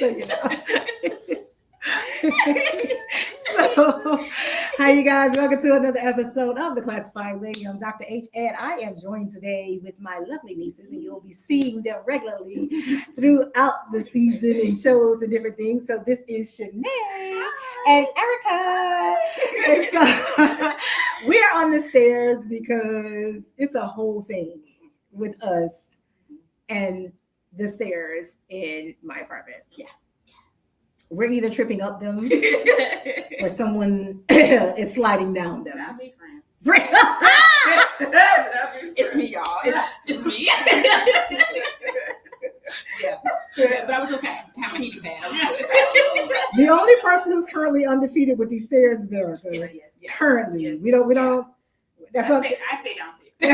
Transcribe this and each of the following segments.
so you know. So, hi you guys, welcome to another episode of The Classified Lady. I'm Dr. H, and I am joined today with my lovely nieces, and you'll be seeing them regularly throughout the season and shows and different things. So this is Shanae and Erica. And so we're on the stairs because it's a whole thing with us and the stairs in my apartment. Yeah. We're either tripping up them or someone is sliding down them. I'll be friends. It's me, y'all. It's me. Yeah. But I was okay. I have my heating pad. The only person who's currently undefeated with these stairs is Erica. Yes. Currently. Yes. We don't. That's I stay downstairs. I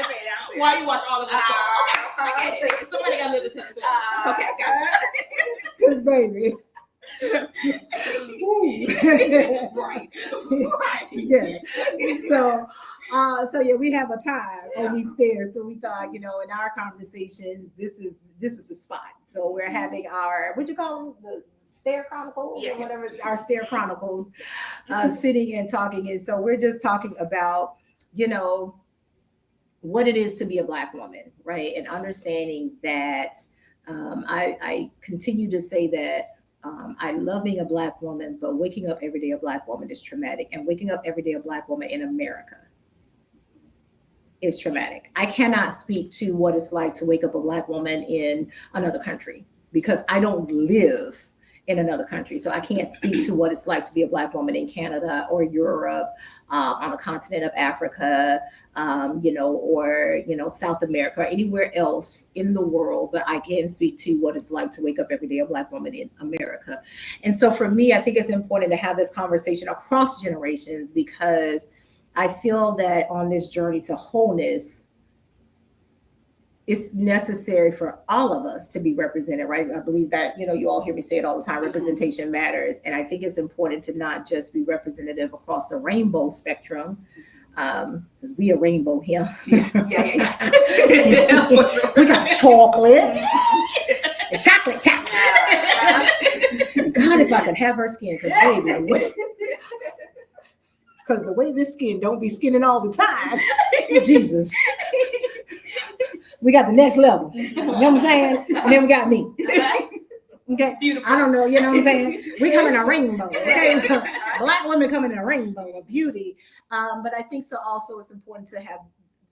stay downstairs. Why you watch all of us? Okay. Somebody got to live with it. Okay, I got you. Because baby. Right. Yeah. So yeah, we have a time on these stairs. So we thought, in our conversations, this is the spot. So we're having our, what you call them? The Stair Chronicles, yes. Or whatever, our Stair Chronicles, sitting and talking. And so we're just talking about, what it is to be a Black woman, right? And understanding that I continue to say that I love being a Black woman, but waking up every day a Black woman is traumatic. And waking up every day a Black woman in America is traumatic. I cannot speak to what it's like to wake up a Black woman in another country because I don't live in another country. So I can't speak to what it's like to be a Black woman in Canada or Europe, on the continent of Africa, or South America, or anywhere else in the world. But I can speak to what it's like to wake up every day a Black woman in America. And so for me, I think it's important to have this conversation across generations because I feel that on this journey to wholeness, it's necessary for all of us to be represented, right? I believe that, you all hear me say it all the time, representation matters. And I think it's important to not just be representative across the rainbow spectrum, because we a rainbow here. Yeah. We got chocolates and chocolate. God, if I could have her skin, because the way this skin don't be skinning all the time, Jesus. We got the next level. You know what I'm saying? And then we got me. Okay. Beautiful. I don't know. You know what I'm saying? We come in a rainbow. Okay. Black women come in a rainbow of beauty. But I think so also it's important to have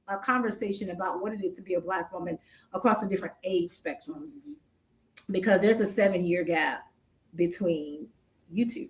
a conversation about what it is to be a Black woman across the different age spectrums. Because there's a 7-year gap between you two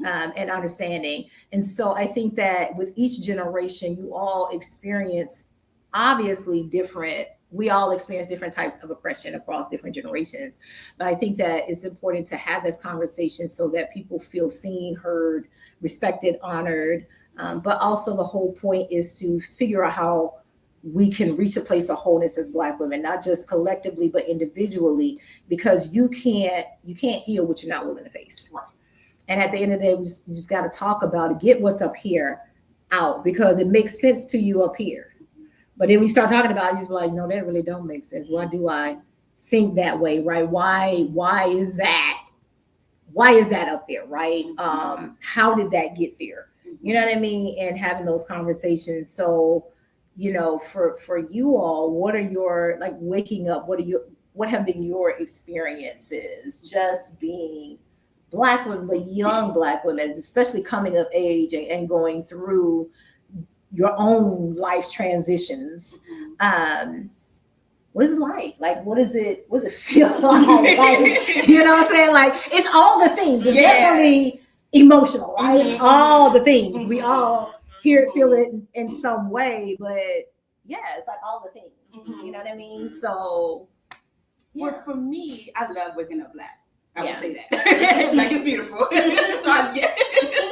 and understanding. And so I think that with each generation, you all experience obviously different. We all experience different types of oppression across different generations. But I think that it's important to have this conversation so that people feel seen, heard, respected, honored. But also the whole point is to figure out how we can reach a place of wholeness as Black women, not just collectively, but individually, because you can't heal what you're not willing to face. Right. And at the end of the day, we just got to talk about it, get what's up here out, because it makes sense to you up here. But then we start talking about it, you just be like, no, that really don't make sense. Why do I think that way, right? Why is that? Why is that up there, right? How did that get there? You know what I mean? And having those conversations. So, for you all, what are your, like, waking up? What have been your experiences just being Black women, but young Black women, especially coming of age and going through your own life transitions? What is it like? Like, what does it feel like? Like, you know what I'm saying? Like, it's all the things. It's definitely emotional, right? It's all the things. We all hear it, feel it in some way, but yeah, it's like all the things. You know what I mean? So, yeah. Well, for me, I love waking up Black. I would say that. Black is beautiful.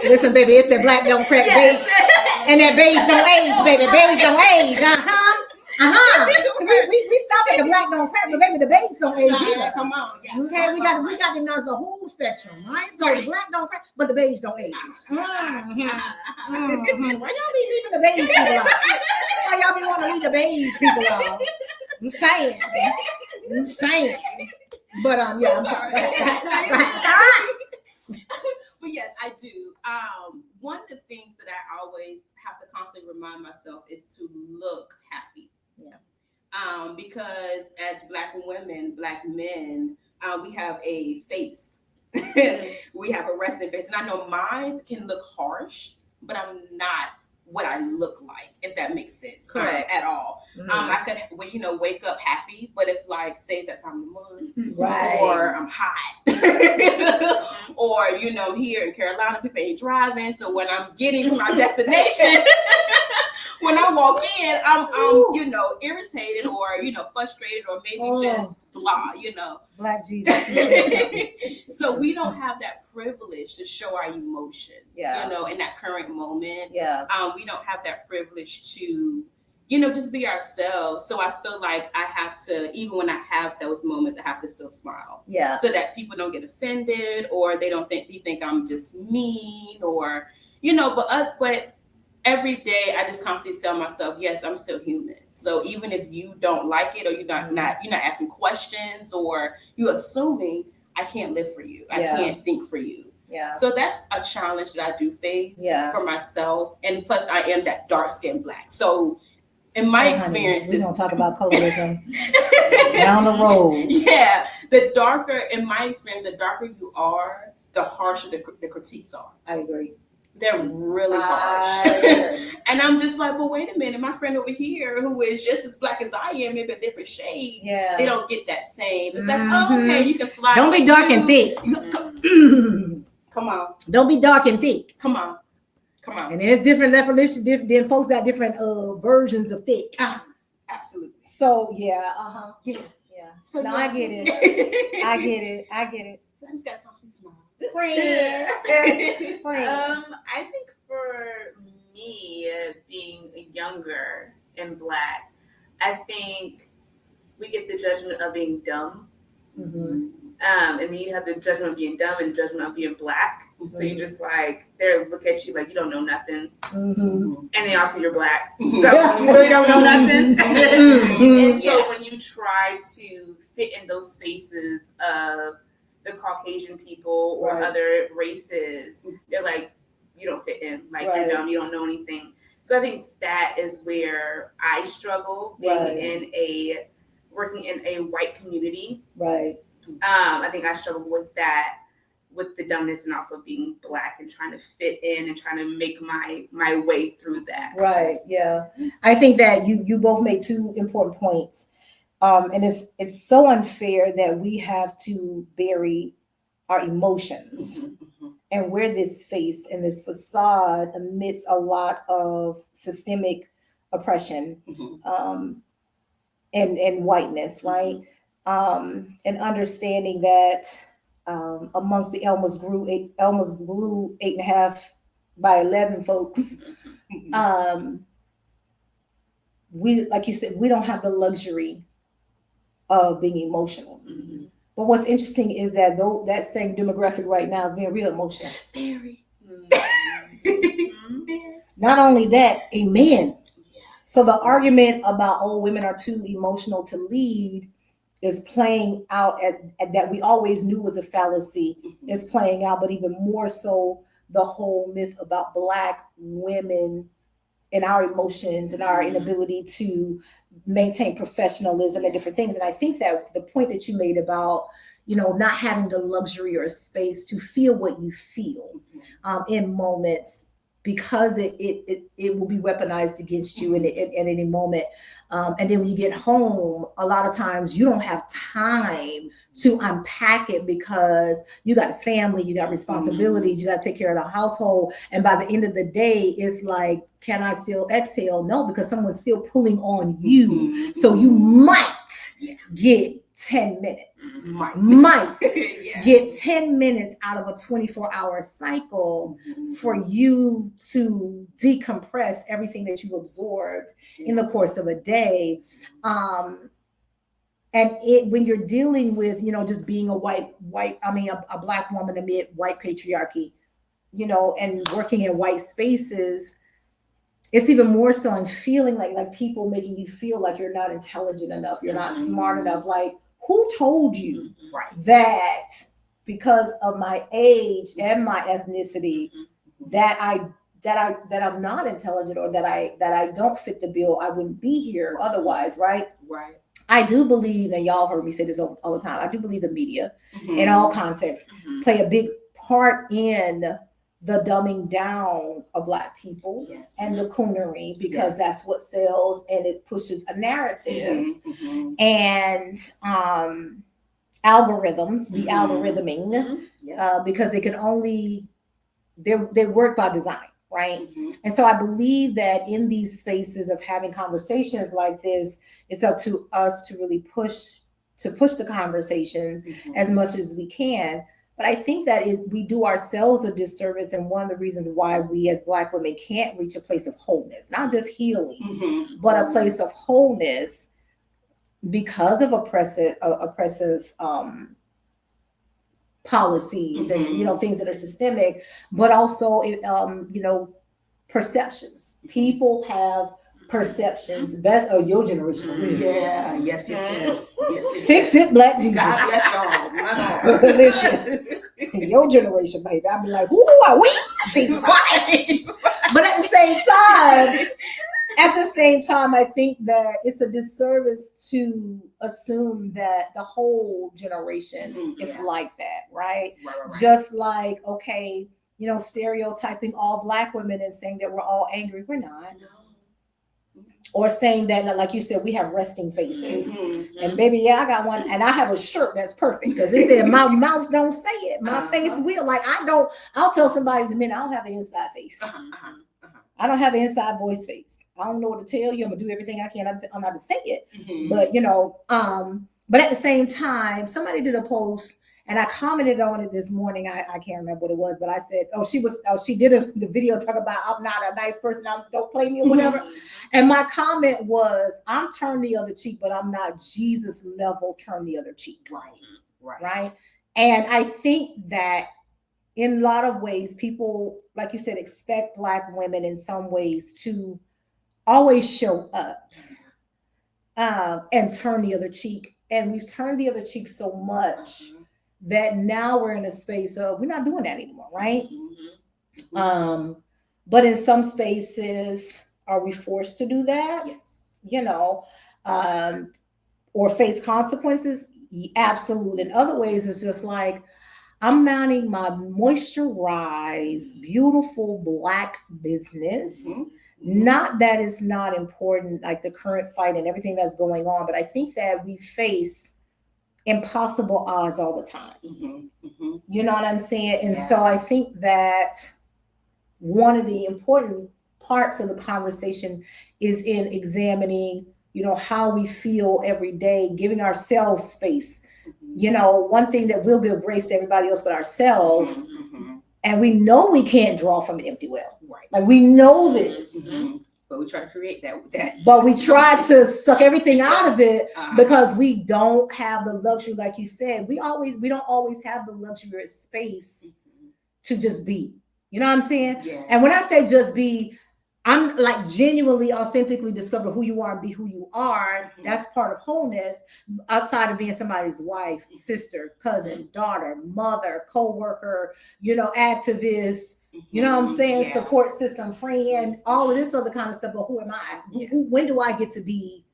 Listen, baby, it's that Black don't crack beige. And that beige don't age, baby. Beige don't age. So we stop at the Black don't crack, but baby, the beige don't age either. Come on. Okay, we got them as a whole spectrum, right? So the Black don't crack, but the beige don't age. Why y'all be leaving the beige people out? Why y'all be wanting to leave the beige people out? I'm saying. But yeah, I'm sorry. But yes, I do. One of the things that I always have to constantly remind myself is to look happy. Yeah. Because as Black women, Black men, we have a face. We have a resting face, and I know mine can look harsh, but I'm not what I look like, if that makes sense. Correct. At all. Mm-hmm. I could, wake up happy, but if like, say that time of the month, Right. or I'm hot, or here in Carolina, people ain't driving, so when I'm getting to my destination, when I walk in, I'm irritated or frustrated or maybe just blah, Black Jesus. So we don't have that privilege to show our emotions, in that current moment. Yeah. We don't have that privilege to, just be ourselves. So I feel like I have to, even when I have those moments, I have to still smile. Yeah. So that people don't get offended or they don't think I'm just mean or, but every day I just constantly tell myself, yes, I'm still human. So even if you don't like it or you're not asking questions or you assuming, I can't live for you. I can't think for you. Yeah. So that's a challenge that I do face for myself. And plus I am that dark skinned Black. So in my experiences, we're gonna talk about colorism down the road. Yeah. The darker you are, the harsher the critiques are. I agree. They're really harsh. And I'm just like, well, wait a minute. My friend over here who is just as Black as I am, maybe a different shade. Yeah. They don't get that same. It's like, oh, okay, you can slide. Don't be dark and thick. Come on. Don't be dark and thick. Come on. And there's different definitions. Then folks got different versions of thick. Absolutely. So yeah. Yeah. So no, I get it. I get it. So I just gotta constantly smile. Friend. I think for me, being younger and Black, I think we get the judgment of being dumb. Mm-hmm. And then you have the judgment of being dumb and judgment of being Black. Mm-hmm. So you just like, they look at you like you don't know nothing. Mm-hmm. And then also you're Black. So you really don't know nothing. And so when you try to fit in those spaces of the Caucasian people or other races, they're like, you don't fit in. Like, you're dumb, you don't know anything. So I think that is where I struggle working in a white community. Right. I think I struggle with that, with the dumbness and also being Black and trying to fit in and trying to make my way through that. Right. Yeah. I think that you both made two important points. And it's so unfair that we have to bury our emotions and wear this face and this facade amidst a lot of systemic oppression and whiteness, right? And understanding that amongst the Elmer's Glue 8.5 by 11 folks, we, like you said, we don't have the luxury of being emotional. Mm-hmm. But what's interesting is that though that same demographic right now is being real emotional. Very. Not only that, amen. Yeah. So the argument about women are too emotional to lead is playing out at that we always knew was a fallacy, is playing out, but even more so the whole myth about Black women and our emotions and our inability to maintain professionalism and different things. And I think that the point that you made about, not having the luxury or space to feel what you feel in moments, because it will be weaponized against you at any moment. And then when you get home, a lot of times you don't have time to unpack it because you got a family, you got responsibilities, you got to take care of the household. And by the end of the day, it's like, can I still exhale? No, because someone's still pulling on you. So you might get 10 minutes. Might get 10 minutes out of a 24-hour cycle for you to decompress everything that you absorbed in the course of a day. And when you're dealing with, just being a Black woman amid white patriarchy, and working in white spaces, it's even more so in feeling like people making you feel like you're not intelligent enough, you're not smart enough. Like, who told you Right. that because of my age and my ethnicity that I'm not intelligent, or that I don't fit the bill, I wouldn't be here otherwise, right? Right. I do believe, and y'all heard me say this all the time, I do believe the media Mhm. in all contexts Mhm. play a big part in the dumbing down of Black people Yes. and the coonery, because Yes. that's what sells, and it pushes a narrative. Mhm. And algorithms be Mhm. algorithming, Yeah. because they can only they work by design, right? Mhm. And so I believe that in these spaces of having conversations like this, it's up to us to really push the conversation Mhm. as much as we can. But I think that we do ourselves a disservice, and one of the reasons why we as Black women can't reach a place of wholeness, not just healing, Mhm. but a place of wholeness, because of oppressive policies and things that are systemic, but also perceptions. People have perceptions. Best of your generation. Yeah. Yes. Yes. Fix it, Black Jesus. God bless y'all. My Lord. Listen, your generation, baby. I'd be like, who are we? Jesus. But at the same time, I think that it's a disservice to assume that the whole generation is like that, right? Right. Just like, okay, stereotyping all Black women and saying that we're all angry. We're not. Or saying that, like you said, we have resting faces. Mhm. And baby, yeah, I got one, and I have a shirt that's perfect because it said my mouth don't say it, my face will. Like I'll tell somebody in a minute, I don't have an inside face. I don't have an inside voice face. I don't know what to tell you. I'm gonna do everything I can. I'm not to say it, but but at the same time, somebody did a post. And I commented on it this morning. I can't remember what it was, but I said, she did the video talking about I'm not a nice person, don't play me or whatever. And my comment was, I'm turn the other cheek, but I'm not Jesus level turn the other cheek. Right. And I think that in a lot of ways, people, like you said, expect Black women in some ways to always show up and turn the other cheek. And we've turned the other cheek so much that now we're in a space of we're not doing that anymore, right? But in some spaces, are we forced to do that? Yes. Or face consequences? Absolutely. In other ways, it's just like I'm mounting my moisturized, beautiful Black business. Not that it's not important, like the current fight and everything that's going on, but I think that we face impossible odds all the time. You know what I'm saying? And so I think that one of the important parts of the conversation is in examining, how we feel every day, giving ourselves space. One thing that will give grace to everybody else but ourselves. And we know we can't draw from an empty well. Right. Like we know this. But we try to create that. But we try to suck everything out of it because we don't have the luxury, like you said. We don't always have the luxury of space to just be. You know what I'm saying? Yeah. And when I say just be, I'm like genuinely, authentically discover who you are and be who you are. That's part of wholeness, outside of being somebody's wife, sister, cousin, daughter, mother, co-worker, activist, you know what I'm saying? Yeah. Support system, friend, all of this other kind of stuff. But who am I? When do I get to be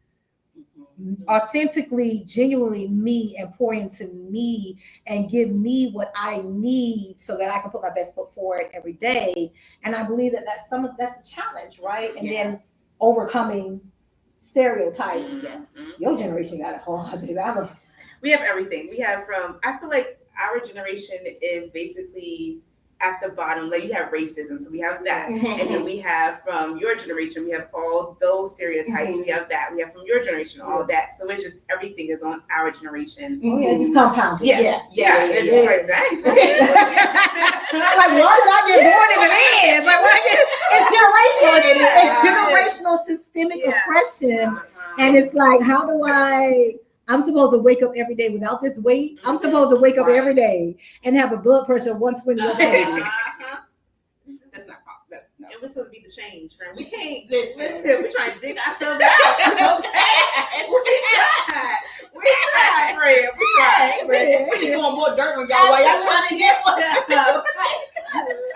authentically, genuinely me and pour into me and give me what I need so that I can put my best foot forward every day? And I believe that that's the challenge, right? And then overcoming stereotypes. Yes. Your generation got it hard, baby. We have everything. We have I feel like our generation is basically at the bottom. Like you have racism, so we have that. And then we have from your generation, we have all those stereotypes. We have that. We have from your generation, all that. So it's just everything is on our generation. Oh yeah, just compounded. Yeah. It's just like, dang. Like, why did I get born in the end? Like, it's generational. It's generational systemic oppression. And it's like, how do I'm supposed to wake up every day without this weight. I'm supposed to wake up every day and have a blood pressure of 120 over 80. That's not possible. No. And we're supposed to be the change, friend. We can't. Listen, we're trying to dig ourselves out. Okay. We tried, spread. We trying. We doing more dirt on y'all while y'all trying to get one.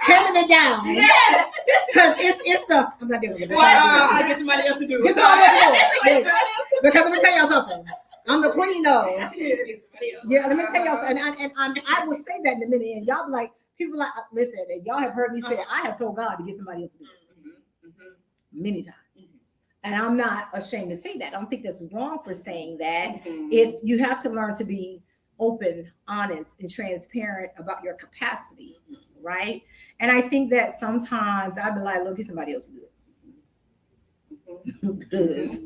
Handing it down. Yes. Because it's the, I'm not dealing with this. I get somebody else to do it. Get somebody else to do it. Because let me tell y'all something. I'm the queen of. Yeah, let me tell y'all something. And I will say that in a minute. And y'all be like, people like, listen, and y'all have heard me say, I have told God to get somebody else to do it. Many times. And I'm not ashamed to say that. I don't think that's wrong for saying that. It's, you have to learn to be open, honest, and transparent about your capacity, right? And I think that sometimes I'd be like, look, get somebody else to do it. Because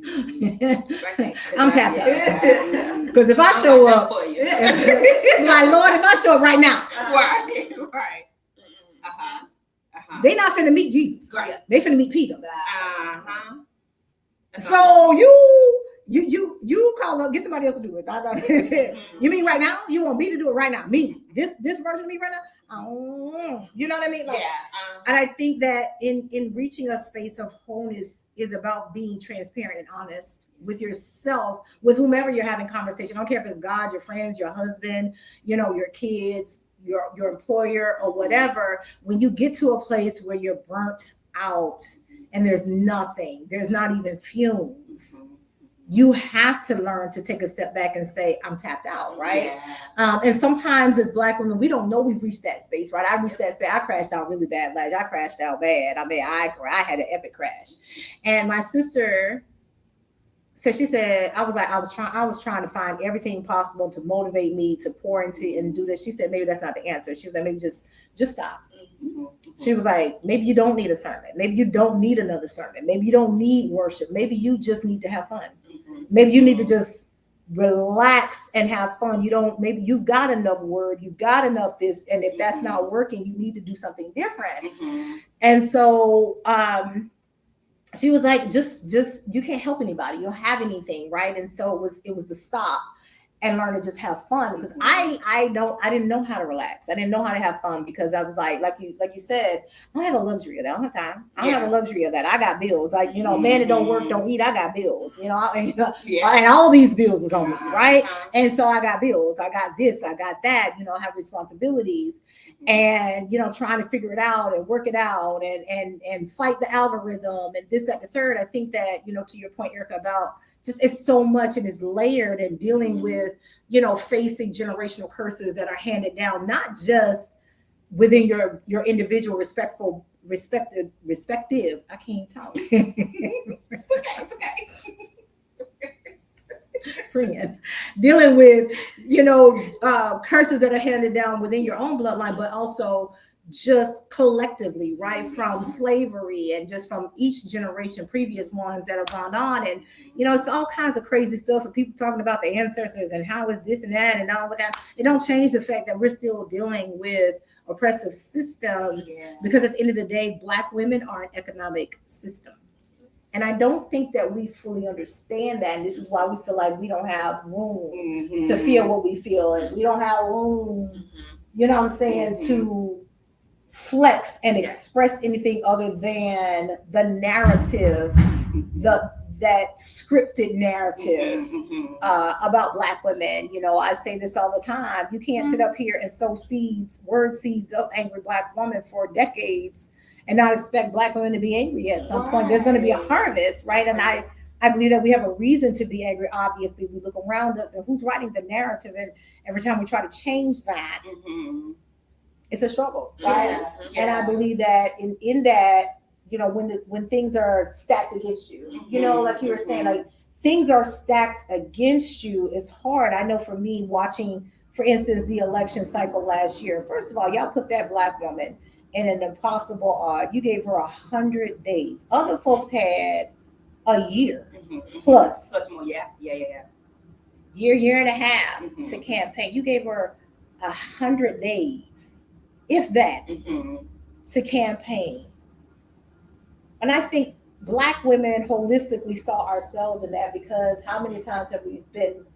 I'm tapped out. Because if I show up, my Lord, if I show up right now, Right. they not finna meet Jesus. Right. They finna meet Peter. So you call up, get somebody else to do it. You mean right now? You want me to do it right now? Me, this version of me right now? You know what I mean? Like, and I think that in reaching a space of wholeness is about being transparent and honest with yourself, with whomever you're having conversation. I don't care if it's God, your friends, your husband, your kids, your employer, or whatever. When you get to a place where you're burnt out and there's nothing, there's not even fumes, you have to learn to take a step back and say, I'm tapped out, right? And sometimes as Black women, we don't know we've reached that space, right? I reached that space. I crashed out really bad. Like, I crashed out bad. I mean, I had an epic crash. And my sister said, I was trying to find everything possible to motivate me to pour into and do this. She said, maybe that's not the answer. She was like, maybe just stop. She was like, maybe you don't need a sermon. Maybe you don't need another sermon. Maybe you don't need worship. Maybe you just need to have fun. Maybe you need to just relax and have fun. Maybe you've got enough word, you've got enough this, and if that's not working, you need to do something different. And so she was like, just you can't help anybody, you don't have anything, right? And so it was to stop and learn to just have fun, because I didn't know how to relax. I didn't know how to have fun, because I was like you said, I don't have a luxury of that. I don't have time. I don't have a luxury of that. I got bills. Like, man that don't work, don't eat. I got bills, and all these bills is on me, right? And so I got bills. I got this, I got that, I have responsibilities, and, trying to figure it out and work it out and fight the algorithm and this, that, the third. I think that, to your point, Erica, about just, it's so much and it's layered, and dealing with, facing generational curses that are handed down, not just within your individual respective, I can't talk. It's okay. Friend, dealing with, curses that are handed down within your own bloodline, but also just collectively, right, from slavery and just from each generation, previous ones that have gone on. And, it's all kinds of crazy stuff, and people talking about the ancestors and how is this and that and all of that. It don't change the fact that we're still dealing with oppressive systems, because at the end of the day, Black women are an economic system. And I don't think that we fully understand that. And this is why we feel like we don't have room to feel what we feel. And we don't have room, to flex and express anything other than the narrative, that scripted narrative about Black women. I say this all the time. You can't sit up here and sow word seeds of angry Black woman for decades and not expect Black women to be angry at some point. There's going to be a harvest, right? And I believe that we have a reason to be angry. Obviously, we look around us and who's writing the narrative, and every time we try to change that, it's a struggle, right? And I believe that in that, when things are stacked against you, like you were saying, like things are stacked against you, it's hard. I know for me, watching, for instance, the election cycle last year, first of all, y'all put that Black woman in an impossible odd. You gave her 100 days. Other folks had a year plus. Plus more, yeah. Year and a half to campaign. You gave her 100 days, if that, to campaign. And I think Black women holistically saw ourselves in that, because how many times have we been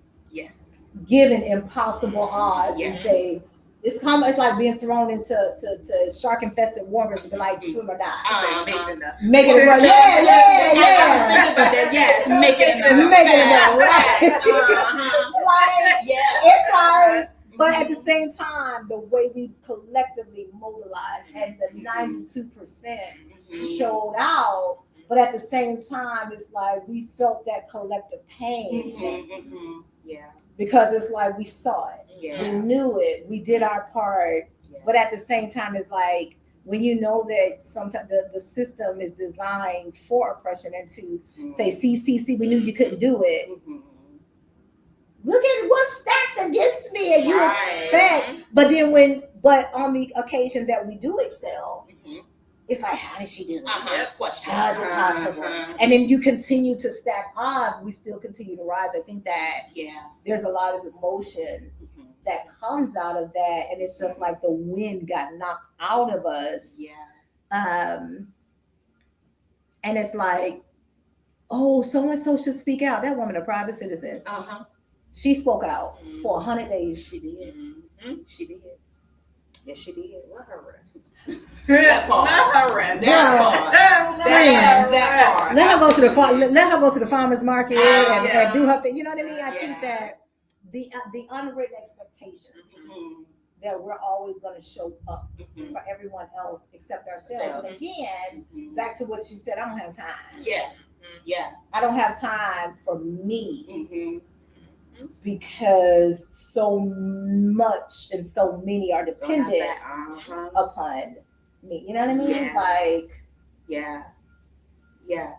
given impossible odds and say, it's like being thrown into shark infested waters and be like, swim or die. Make it enough. Make it enough. Right. same time, the way we collectively mobilized and the 92% showed out, but at the same time, it's like we felt that collective pain Yeah. because it's like we saw it, Yeah. we knew it, we did our part, but at the same time, it's like when you know that sometimes the system is designed for oppression and to say, see, we knew you couldn't do it. Look at what's stacked against me, and you expect. But then but on the occasion that we do excel, it's like, how did she do it? How is it possible? And then you continue to stack odds. We still continue to rise. I think that there's a lot of emotion that comes out of that, and it's just like the wind got knocked out of us. And it's like, oh, so and so should speak out. That woman, a private citizen. She spoke out for 100 days. She did. She did. Yes, she did. Let her rest. That part. Let her rest. That part. Let her go to the let her go to the farmer's market and do her thing. You know what I mean? I think that the unwritten expectation that we're always going to show up for everyone else except ourselves. And again, back to what you said, I don't have time. Yeah. I don't have time for me. Because so much and so many are dependent upon me. You know what I mean? Like,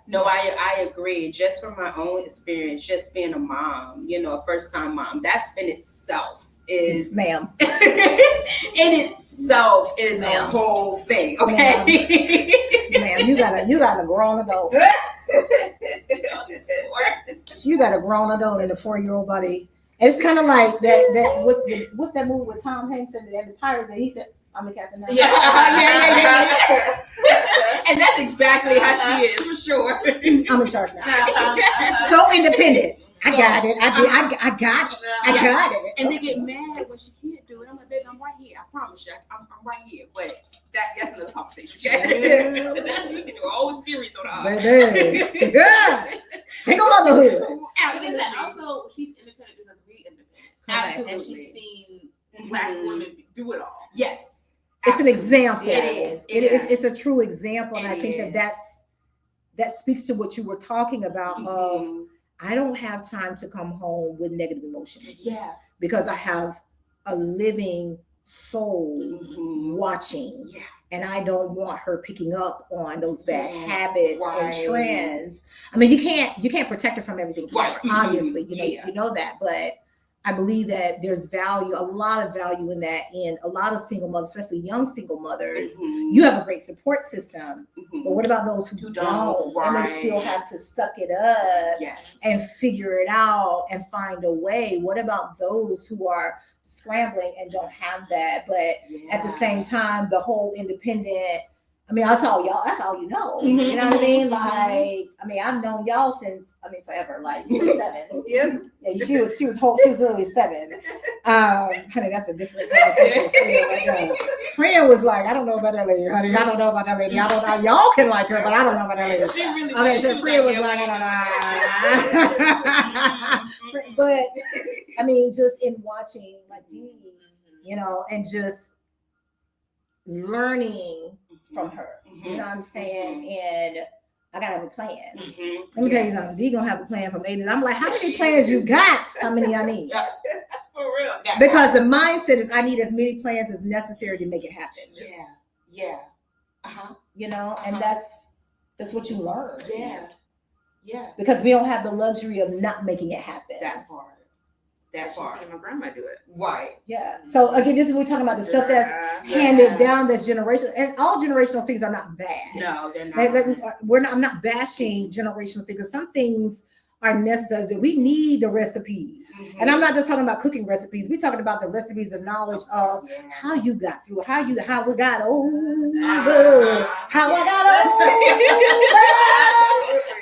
No, I agree. Just from my own experience, just being a mom, a first time mom, that's in itself is ma'am. In itself is a whole thing. Okay. Ma'am, you got a grown adult. You got a grown adult in a 4-year-old body. And it's kind of like that. What's that movie with Tom Hanks and the Pirates? And he said, "I'm the captain now." Yeah. And that's exactly how she is, for sure. I'm in charge now. So independent. I got it. I got it. And they get mad when she can't do it. I'm like, baby, I'm right here. I promise you, I'm right here. But that's another conversation. You can do a whole series on the baby. Single motherhood. Absolutely. Also, she's independent because we independent. Absolutely. And she's seen Black women do it all. Yes. It's an example. It is. It's a true example, and I think that speaks to what you were talking about. Of I don't have time to come home with negative emotions. Yeah. Because I have a living soul watching. Yeah. And I don't want her picking up on those bad habits and trends. I mean, you can't protect her from everything forever, obviously. You know that, but I believe that there's a lot of value in that. In a lot of single mothers, especially young single mothers, you have a great support system. But what about those who don't? And they still have to suck it up and figure it out and find a way. What about those who are scrambling and don't have that? But at the same time, the whole independent, I mean, that's all you know. You know what I mean? Like, I mean, I've known y'all since, forever. Like, you were 7. Yeah, she was literally 7. Honey, that's a different conversation. Friend was like, I don't know about that lady, honey. I don't know about that lady. I don't know. Y'all can like her, but I don't know about that lady. She really so Friend was like, I don't know. But I mean, just in watching like Dee, and just learning from her. You know what I'm saying? And I gotta have a plan. Let me tell you something. Dee gonna have a plan from 80s. I'm like, how many plans you got? How many I need? For real. Because the mindset is I need as many plans as necessary to make it happen. Yeah. And that's what you learn. Yeah. Because we don't have the luxury of not making it happen. That part. She's seen my grandma do it. Right. Yeah. So again, this is we're talking about the stuff that's handed down, that's generational, and all generational things are not bad. No, they're not. I'm not bashing generational things. Some things are necessary. That we need the recipes, and I'm not just talking about cooking recipes. We're talking about the recipes, the knowledge of how you got through, how we got over, how I got over.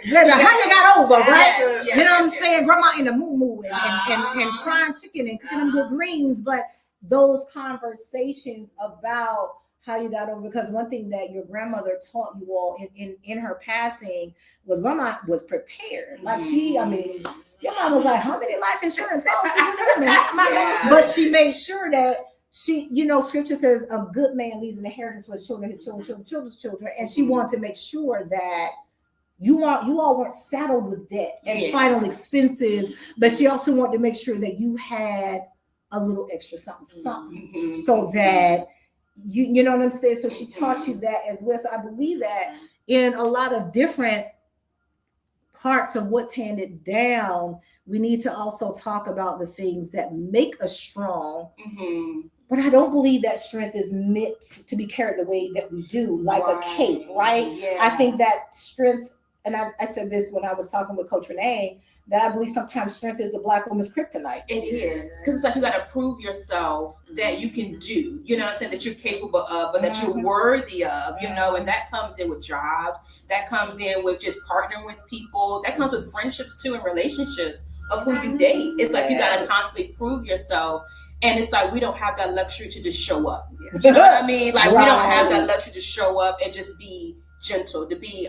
Baby, how you got over, right? You know what I'm saying? Grandma in the moo and frying chicken and cooking them good greens, but those conversations about how you got over, because one thing that your grandmother taught you all in her passing was grandma was prepared. Like your mom was like, how many life insurance policies is in there? But she made sure that she, scripture says a good man leaves an inheritance for his children, his children's children. And she wanted to make sure that you all weren't saddled with debt and final expenses, but she also wanted to make sure that you had a little extra something, so that you know what I'm saying? So she taught you that as well. So I believe that in a lot of different parts of what's handed down, we need to also talk about the things that make us strong. But I don't believe that strength is meant to be carried the way that we do, like a cape, right? Yeah. I think that strength, and I said this when I was talking with Coach Renee, that I believe sometimes strength is a Black woman's kryptonite. It is. Because it's like you got to prove yourself that you can do, you know what I'm saying, that you're capable of, but that you're worthy of, and that comes in with jobs, that comes in with just partnering with people, that comes with friendships too, and relationships of who you date. It's like you got to constantly prove yourself. And it's like we don't have that luxury to just show up. You know what I mean? Like we don't have that luxury to show up and just be gentle, to be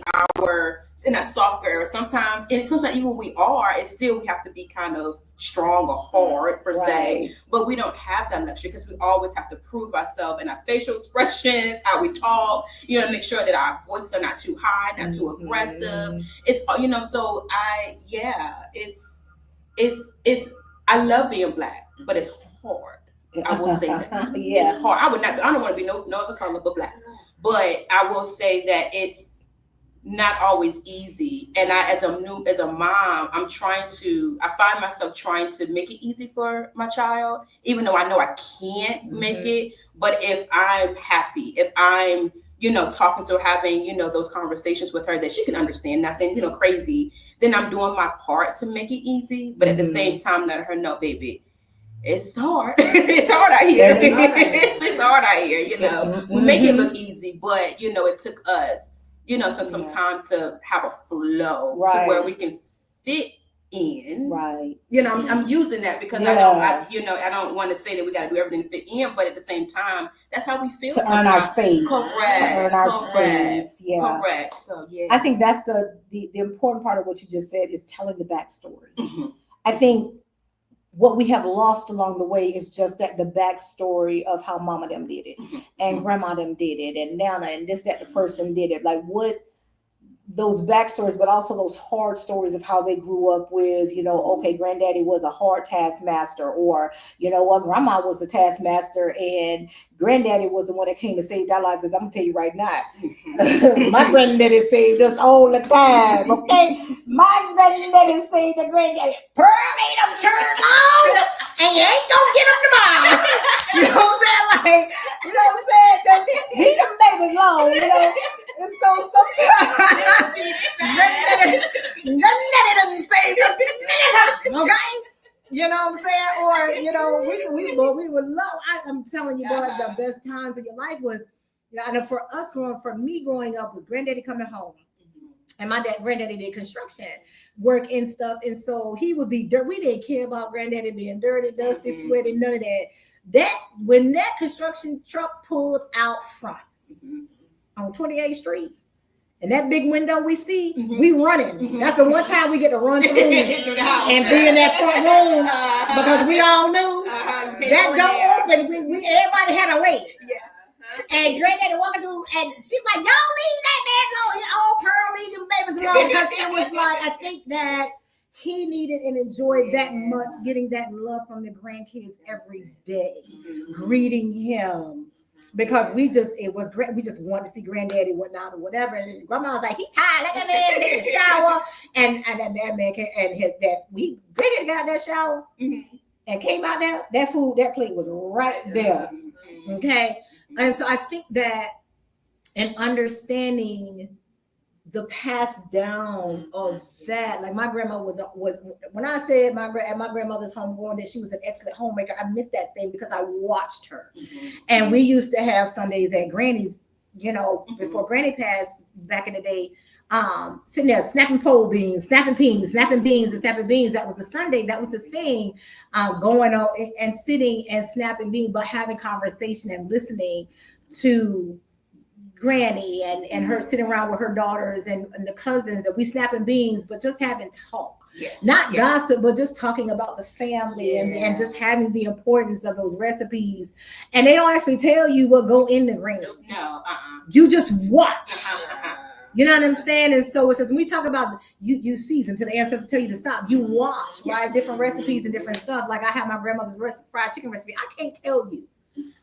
in that soft girl. Sometimes even when we are, it's still we have to be kind of strong or hard per se. But we don't have that luxury because we always have to prove ourselves in our facial expressions, how we talk. Make sure that our voices are not too high, not too aggressive. It's so it's I love being Black, but it's hard. I will say that. It's hard. I don't want to be no other color but Black. But I will say that it's not always easy. And as a mom, I find myself trying to make it easy for my child, even though I know I can't make it. But if I'm happy, if I'm, talking to her, having, those conversations with her that she can understand, nothing, crazy, then I'm doing my part to make it easy. But at the same time, let her know, baby, it's hard. It's hard out here. It's hard out here, We make it look easy, but it took us, some time to have a flow to where we can fit in. Right. I'm using that because I don't want to say that we got to do everything to fit in, but at the same time, that's how we feel. To earn our space. Correct. To earn our space. Yeah. Correct. So I think that's the important part of what you just said is telling the backstory. I think what we have lost along the way is just that the backstory of how mama them did it and grandma them did it and Nana and this, that the person did it. Like what those backstories, but also those hard stories of how they grew up with, okay, granddaddy was a hard taskmaster, or, grandma was a taskmaster and granddaddy was the one that came and saved our lives. Because I'm going to tell you right now, my granddaddy saved us all the time, okay? My granddaddy saved the granddaddy. Pearl ain't them churn long, and you ain't going to get them tomorrow. You know what I'm saying? Like, he them babies long, And so sometimes granddaddy doesn't save us many times, okay? You know what I'm saying? Or, we would love, I'm telling you, boy, the best times of your life was, I know for me growing up with granddaddy coming home. And my granddaddy did construction work and stuff. And so he would be dirty. We didn't care about granddaddy being dirty, dusty, sweaty, none of that. When that construction truck pulled out front on 28th Street, and that big window we see, we running. That's the one time we get to run through and be in that front room because we all knew that door open. We everybody had a wait. And granddaddy walking through, and she's like, "Y'all leave that man alone. Oh, Pearl, leave them babies alone." Because it was like, I think that he needed and enjoyed that much, getting that love from the grandkids every day, greeting him. Because we just wanted to see granddaddy, whatnot, or whatever. And grandma was like, he tired, let that man take a shower. And that man came, and granddaddy got that shower and came out there. That plate was right there. Okay. And so I think that in understanding the pass down of that, like my grandma was when I said at my grandmother's home growing that she was an excellent homemaker, I meant that thing because I watched her. And we used to have Sundays at Granny's, before Granny passed back in the day, sitting there snapping pole beans, snapping beans, and snapping beans. That was the Sunday. That was the thing, going on and sitting and snapping beans, but having conversation and listening to granny and her sitting around with her daughters and the cousins, and we snapping beans, but just having talk. Yeah. Not gossip, but just talking about the family and just having the importance of those recipes. And they don't actually tell you what go in the greens. No, You just watch. You know what I'm saying? And so it says when we talk about you season till the ancestors tell you to stop, you watch, right? Different recipes and different stuff. Like I have my grandmother's fried chicken recipe. I can't tell you.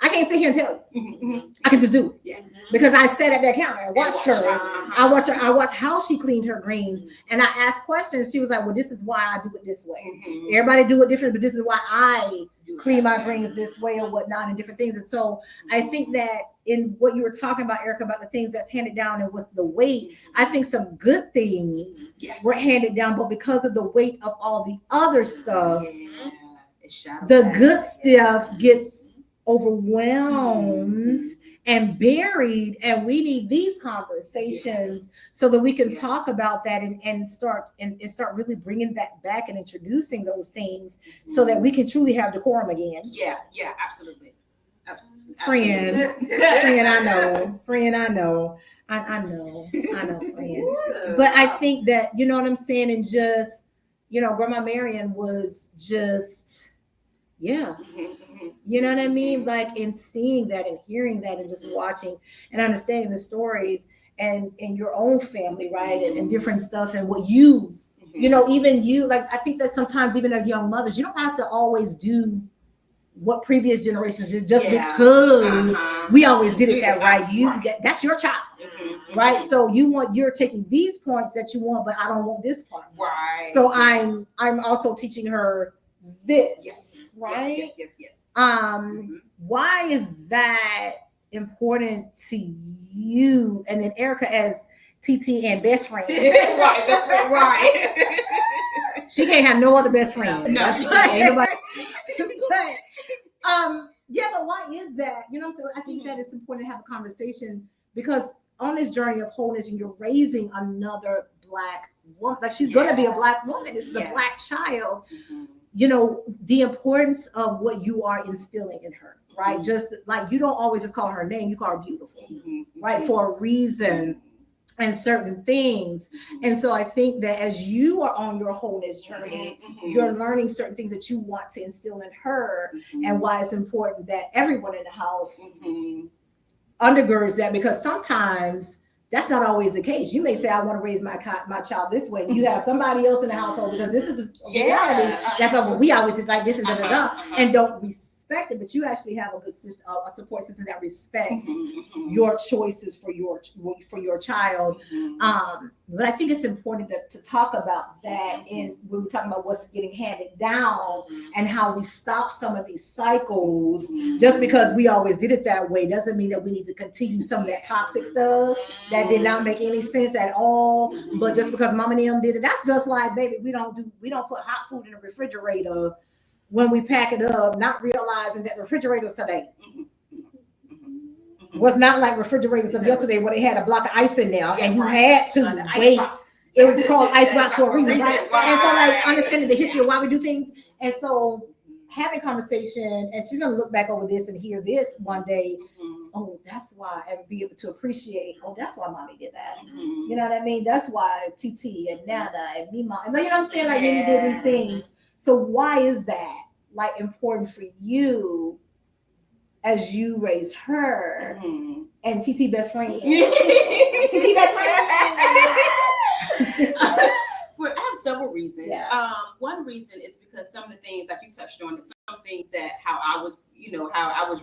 I can't sit here and tell you. I can just do it. Yeah. Because I sat at that counter and watched her. Uh-huh. I watched how she cleaned her greens. And I asked questions. She was like, well, this is why I do it this way. Everybody do it different, but this is why I clean my greens this way or whatnot and different things. And so I think that in what you were talking about, Erica, about the things that's handed down and what's the weight, I think some good things were handed down, but because of the weight of all the other stuff, the good stuff gets overwhelmed and buried, and we need these conversations so that we can talk about that and start really bringing that back and introducing those things so that we can truly have decorum again. Yeah, absolutely. Friend, I know, friend. But I think that, you know what I'm saying, and just, you know, Grandma Marion was just, you know what I mean? Like in seeing that and hearing that and just watching and understanding the stories and your own family, right? And different stuff and what you know, even you, like, I think that sometimes even as young mothers, you don't have to always do what previous generations did just because we always did it that right. That's your child. Right. So you're taking these points that you want, but I don't want this part. Right. So I'm also teaching her this, right? Yes. Why is that important to you? And then Erica as TT and best friend. right. She can't have no other best friend. No. Anybody. But why is that? You know what I'm saying? I think that it's important to have a conversation because on this journey of wholeness, and you're raising another Black woman, like she's going to be a Black woman. This is a Black child. You know, the importance of what you are instilling in her, right? Just like you don't always just call her name, you call her beautiful, right? For a reason and certain things. And so I think that as you are on your wholeness journey, you're learning certain things that you want to instill in her and why it's important that everyone in the house undergirds that, because sometimes that's not always the case. You may say, I want to raise my child this way. You have somebody else in the household because this is a reality. That's what we always did, like this is and don't respect it. But you actually have a good system, a support system that respects your choices for your child. But I think it's important to talk about that when we're talking about what's getting handed down and how we stop some of these cycles. Just because we always did it that way doesn't mean that we need to continue some of that toxic stuff that did not make any sense at all. But just because mom and them did it, that's just like, baby, we don't put hot food in the refrigerator when we pack it up, not realizing that refrigerators today was not like refrigerators of yesterday where they had a block of ice in there and you had to wait. It was called icebox for a reason, right? And so like understanding the history of why we do things. And so having conversation, and she's gonna look back over this and hear this one day. Oh, that's why, and be able to appreciate, oh, that's why mommy did that. You know what I mean? That's why TT and Nana and Mima, and you know what I'm saying? Like when you do these things. So why is that like important for you as you raise her and TT best friend? TT best friend. I have several reasons. Yeah. One reason is because some of the things that you touched on, some things that how I was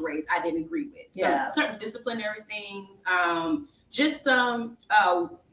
raised, I didn't agree with. Certain disciplinary things, just some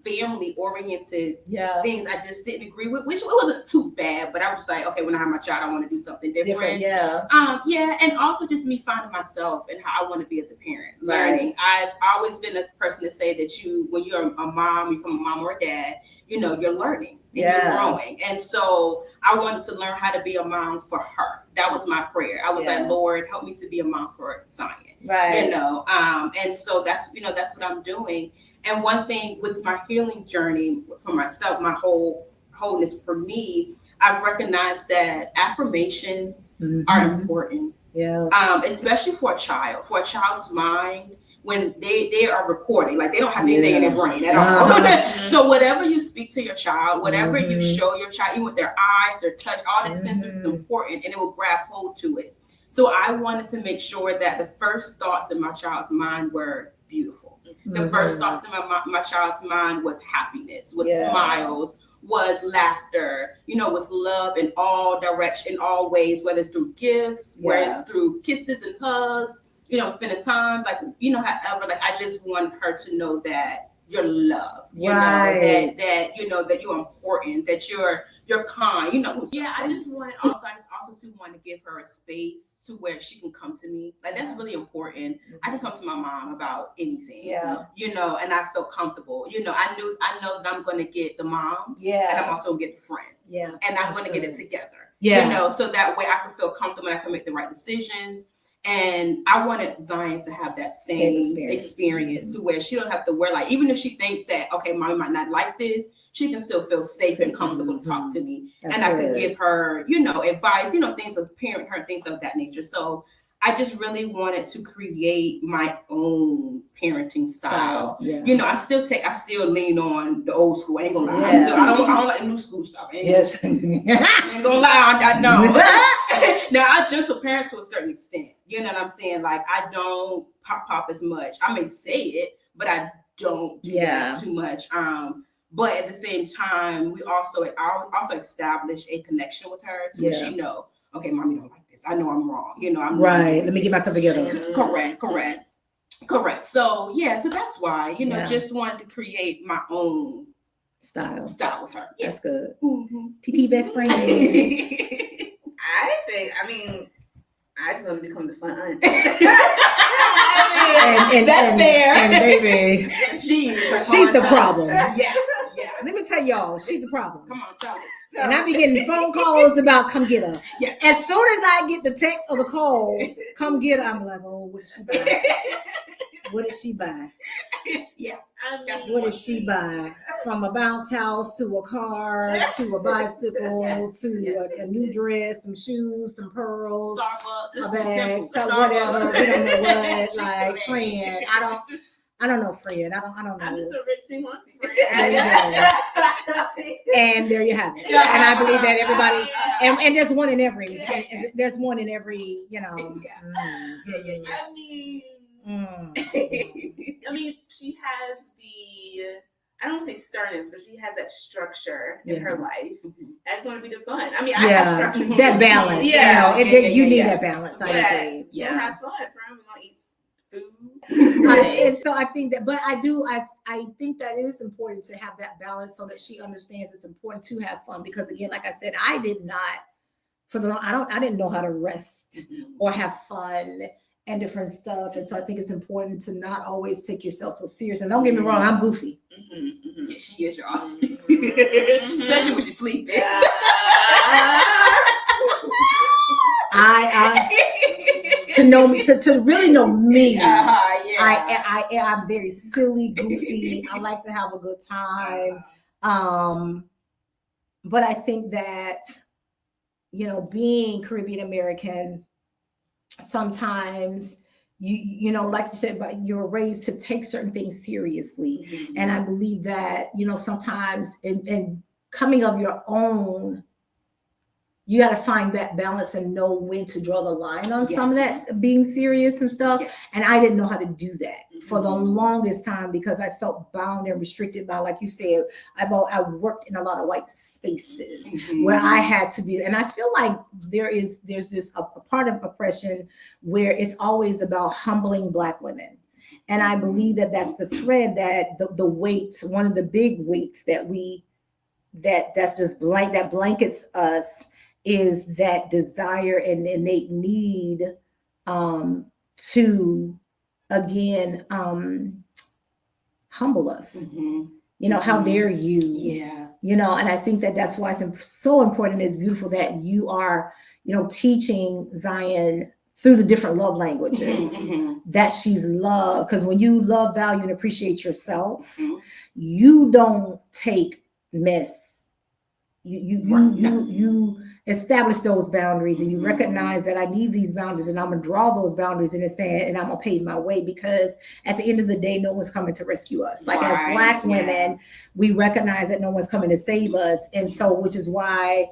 family oriented things I just didn't agree with, which it wasn't too bad, but I was just like, okay, when I have my child, I want to do something different. And also just me finding myself and how I want to be as a parent, learning. I've always been a person to say that when you're a mom, you become a mom or a dad, you know, you're learning and you're growing. And so I wanted to learn how to be a mom for her. That was my prayer. I was like, Lord, help me to be a mom for Zion. Right. You know, and so that's what I'm doing. And one thing with my healing journey for myself, my wholeness for me, I've recognized that affirmations are important. Especially for a child. For a child's mind, when they are recording, like they don't have anything in their brain at all. So whatever you speak to your child, whatever you show your child, even with their eyes, their touch, all that senses is important, and it will grab hold to it. So I wanted to make sure that the first thoughts in my child's mind were beautiful. The first thoughts in my child's mind was happiness, was smiles, was laughter, was love in all directions, in all ways, whether it's through gifts, whether it's through kisses and hugs, spending time, however, I just want her to know that you're loved, that that you're important, that you're kind, I just also want to give her a space to where she can come to me. Like that's really important. I can come to my mom about anything, and I feel comfortable. I know that I'm going to get the mom, and I'm also going to get the friend, and I'm going to get it together, so that way I can feel comfortable and I can make the right decisions. And I wanted Zion to have that same experience to where she don't have to worry, like, even if she thinks that, okay, mommy might not like this, she can still feel safe and comfortable to talk to me. And I could give her, advice, things of parent her, things of that nature. So I just really wanted to create my own parenting style. I still lean on the old school. I ain't gonna lie. I don't like the new school stuff. I ain't gonna lie. I know. Now I gentle parent to a certain extent. You know what I'm saying? Like I don't pop as much. I may say it, but I don't do that too much. But at the same time, I also establish a connection with her to where she know, okay, mommy don't like this. I know I'm wrong. I'm right. Let me get myself together. Correct. So so that's why, just wanted to create my own style with her. That's good. TT best friend. I just want to become the fun aunt. and that's fair. And baby, she's the problem. Yeah. Let me tell y'all, she's the problem. Come on, tell me. And I be getting phone calls about come get her. Yes. As soon as I get the text or the call, come get her, I'm like, oh, what did she buy? What did she buy? What did she buy? From a bounce house to a car to a bicycle to a new dress, some shoes, some pearls, Starbucks, a bag, whatever. We don't know what. Like friend, I don't know, Fred. I don't know. I'm just a rich single auntie, friend. And there you have it. And I believe that everybody, and there's one in every, she has I don't say sternness, but she has that structure in her life. I just want to be the fun. I have structure. That balance. You need that balance. I agree. Yeah. We'll have fun. We're going to eat food. And so I think that, but I think that it is important to have that balance so that she understands it's important to have fun, because again, like I said, I didn't know how to rest or have fun and different stuff. And so I think it's important to not always take yourself so serious. And don't get me wrong, I'm goofy. Yeah, she is, y'all. Especially when she's sleeping. To know me, to really know me, I'm very silly, goofy. I like to have a good time. But I think that, being Caribbean American, sometimes like you said, but you're raised to take certain things seriously. And I believe that, sometimes in coming of your own, you got to find that balance and know when to draw the line on some of that being serious and stuff. And I didn't know how to do that for the longest time, because I felt bound and restricted by, like you said, I worked in a lot of white spaces where I had to be. And I feel like there's this a part of oppression where it's always about humbling Black women. And I believe that that's the thread, that the weights, one of the big weights that's just that blankets us, is that desire and innate need to, again, humble us. How dare you? And I think that that's why it's so important. It's beautiful that you are, teaching Zion through the different love languages that she's loved. Because when you love, value, and appreciate yourself, you don't take mess. you establish those boundaries, and you recognize that I need these boundaries, and I'm gonna draw those boundaries in the sand, and I'm gonna pave my way, because at the end of the day, no one's coming to rescue us. Like as Black women, we recognize that no one's coming to save us, and so which is why,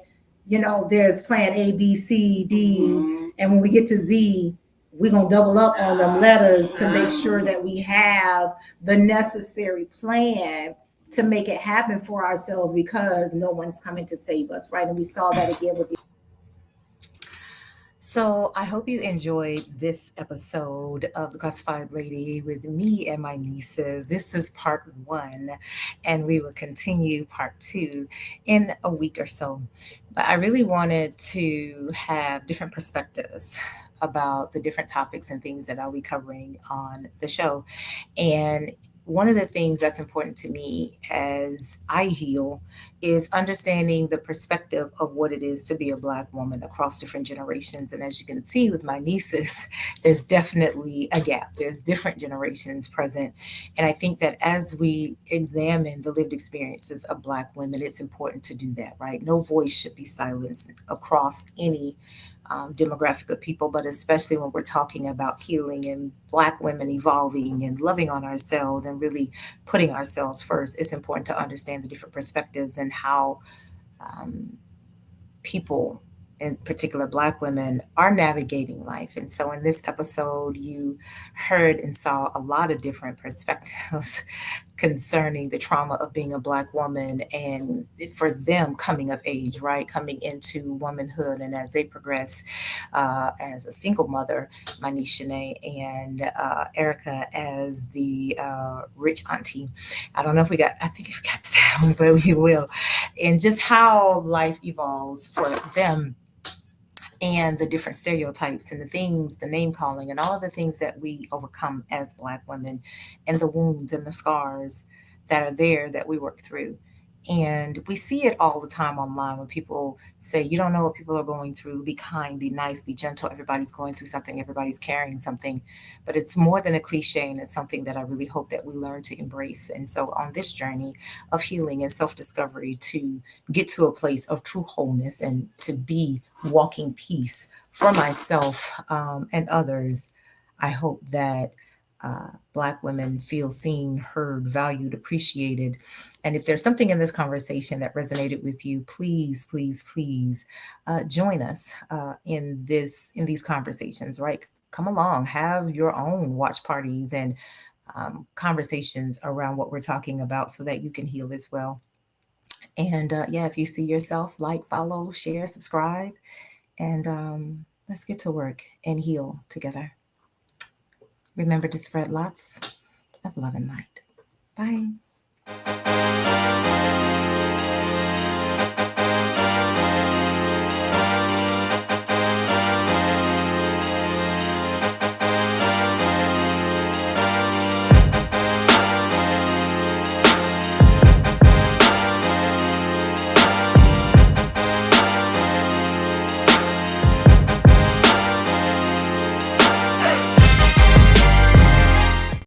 there's plan A, B, C, D, and when we get to Z, we're gonna double up on them letters to make sure that we have the necessary plan to make it happen for ourselves, because no one's coming to save us, right? And we saw that again with the. So I hope you enjoyed this episode of The Classified Lady with me and my nieces. This is part 1, and we will continue part 2 in a week or so. But I really wanted to have different perspectives about the different topics and things that I'll be covering on the show. And one of the things that's important to me as I heal is understanding the perspective of what it is to be a Black woman across different generations. And as you can see with my nieces, there's definitely a gap. There's different generations present. And I think that as we examine the lived experiences of Black women, it's important to do that, right? No voice should be silenced across any demographic of people, but especially when we're talking about healing and Black women evolving and loving on ourselves and really putting ourselves first, it's important to understand the different perspectives and how people, in particular Black women, are navigating life. And so in this episode, you heard and saw a lot of different perspectives concerning the trauma of being a Black woman and for them coming of age, right? Coming into womanhood, and as they progress as a single mother, my niece Shanae, and Erica as the rich auntie. I don't know if I think we got to that one, but we will. And just how life evolves for them, and the different stereotypes and the things, the name calling and all of the things that we overcome as Black women, and the wounds and the scars that are there that we work through. And we see it all the time online when people say, you don't know what people are going through, be kind, be nice, be gentle. Everybody's going through something, everybody's carrying something, but it's more than a cliche, and it's something that I really hope that we learn to embrace. And so on this journey of healing and self-discovery to get to a place of true wholeness and to be walking peace for myself and others, I hope that Black women feel seen, heard, valued, appreciated. And if there's something in this conversation that resonated with you, please, please, please join us in these conversations, right? Come along, have your own watch parties and conversations around what we're talking about so that you can heal as well. And if you see yourself, like, follow, share, subscribe, and let's get to work and heal together. Remember to spread lots of love and light. Bye.